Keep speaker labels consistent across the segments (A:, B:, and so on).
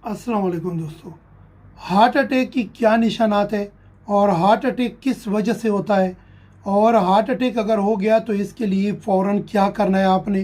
A: अस्सलाम वालेकुम दोस्तों। हार्ट अटैक की क्या निशानात है और हार्ट अटैक किस वजह से होता है और हार्ट अटैक अगर हो गया तो इसके लिए फ़ौरन क्या करना है आपने,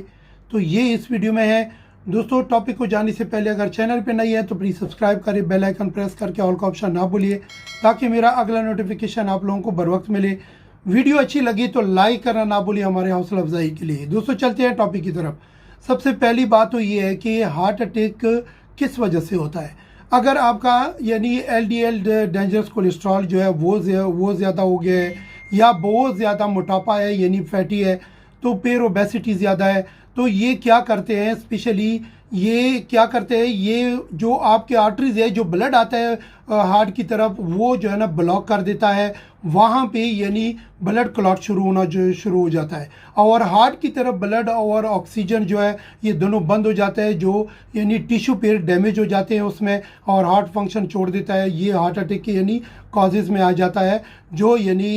A: तो ये इस वीडियो में है दोस्तों। टॉपिक को जाने से पहले अगर चैनल पे नई है तो प्लीज़ सब्सक्राइब करें, बेल आइकन प्रेस करके ऑल का ऑप्शन ना भूलिए ताकि मेरा अगला नोटिफिकेशन आप लोगों को बर वक्त मिले। वीडियो अच्छी लगी तो लाइक करना ना भूलिए हमारे हौसला अफजाई के लिए। दोस्तों चलते हैं टॉपिक की तरफ। सबसे पहली बात तो ये है कि हार्ट अटैक किस वजह से होता है। अगर आपका यानी एलडीएल डेंजरस कोलेस्ट्रॉल जो है वो ज़्यादा हो गया है या बहुत ज़्यादा मोटापा है यानी फैटी है, तो फिर ओबेसिटी ज़्यादा है, तो ये क्या करते हैं स्पेशली ये क्या करते हैं, ये जो आपके आर्टरीज है जो ब्लड आता है हार्ट की तरफ वो जो है ना ब्लॉक कर देता है। वहाँ पे यानी ब्लड क्लॉट शुरू हो जाता है और हार्ट की तरफ ब्लड और ऑक्सीजन जो है ये दोनों बंद हो जाता है, जो यानी टिश्यू पेयर डैमेज हो जाते हैं उसमें और हार्ट फंक्शन छोड़ देता है। ये हार्ट अटैक के यानी कॉजेज़ में आ जाता है, जो यानी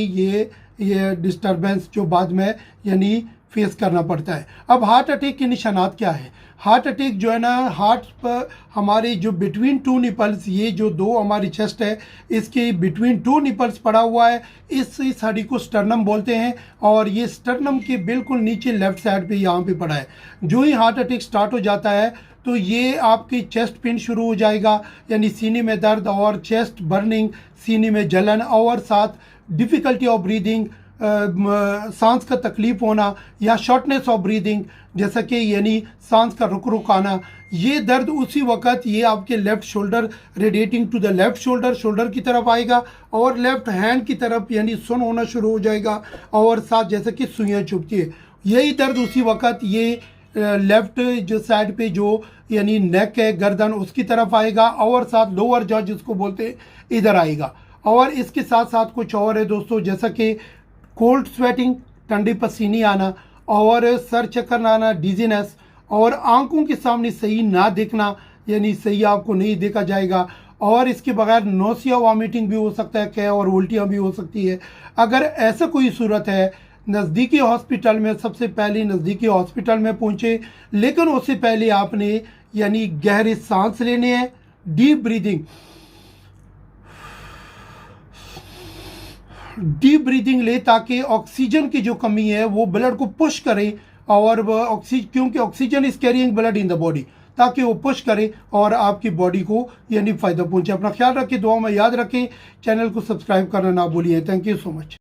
A: ये डिस्टर्बेंस जो बाद में यानी फेस करना पड़ता है। अब हार्ट अटैक के निशानात क्या है। हार्ट अटैक जो है ना, हार्ट पर हमारे जो बिटवीन टू निपल्स, ये जो दो हमारी चेस्ट है इसके बिटवीन टू निपल्स पड़ा हुआ है, इस हड्डी को स्टर्नम बोलते हैं और ये स्टर्नम के बिल्कुल नीचे लेफ्ट साइड पे यहाँ पे पड़ा है। जो ही हार्ट अटैक स्टार्ट हो जाता है तो ये आपकी चेस्ट पेन शुरू हो जाएगा, यानी सीने में दर्द और चेस्ट बर्निंग, सीने में जलन और साथ डिफ़िकल्टी ऑफ ब्रीदिंग, सांस का तकलीफ होना या शॉर्टनेस ऑफ ब्रीदिंग, जैसा कि यानी सांस का रुक रुक आना। ये दर्द उसी वक्त ये आपके left shoulder radiating to the left shoulder की तरफ आएगा और लेफ़्ट हैंड की तरफ यानी सुन होना शुरू हो जाएगा और साथ जैसे कि सुइयाँ चुभती है। यही दर्द उसी वक्त ये लेफ़्ट जो साइड पे जो यानी नेक है, गर्दन, उसकी तरफ आएगा और साथ लोअर जॉ जिसको बोलते हैं इधर आएगा। और इसके साथ साथ कुछ और है दोस्तों, जैसा कि कोल्ड स्वेटिंग, ठंडी पसीनी आना और सर चक्कर आना, डिजीनेस और आंखों के सामने सही ना देखना, यानी सही आपको नहीं देखा जाएगा और इसके बगैर नोसिया वॉमिटिंग भी हो सकता है क्या और उल्टियाँ भी हो सकती है। अगर ऐसा कोई सूरत है नज़दीकी हॉस्पिटल में सबसे पहले नज़दीकी हॉस्पिटल में पहुँचे, लेकिन उससे पहले आपने यानी गहरे सांस लेने हैं, डीप ब्रीदिंग ले ताकि ऑक्सीजन की जो कमी है वो ब्लड को पुश करे और क्योंकि oxygen is carrying blood in the body, ताकि वो पुश करे और आपकी बॉडी को यानी फ़ायदा पहुंचे। अपना ख्याल रखें, दुआ में याद रखें, चैनल को सब्सक्राइब करना ना भूलिए। Thank you so much.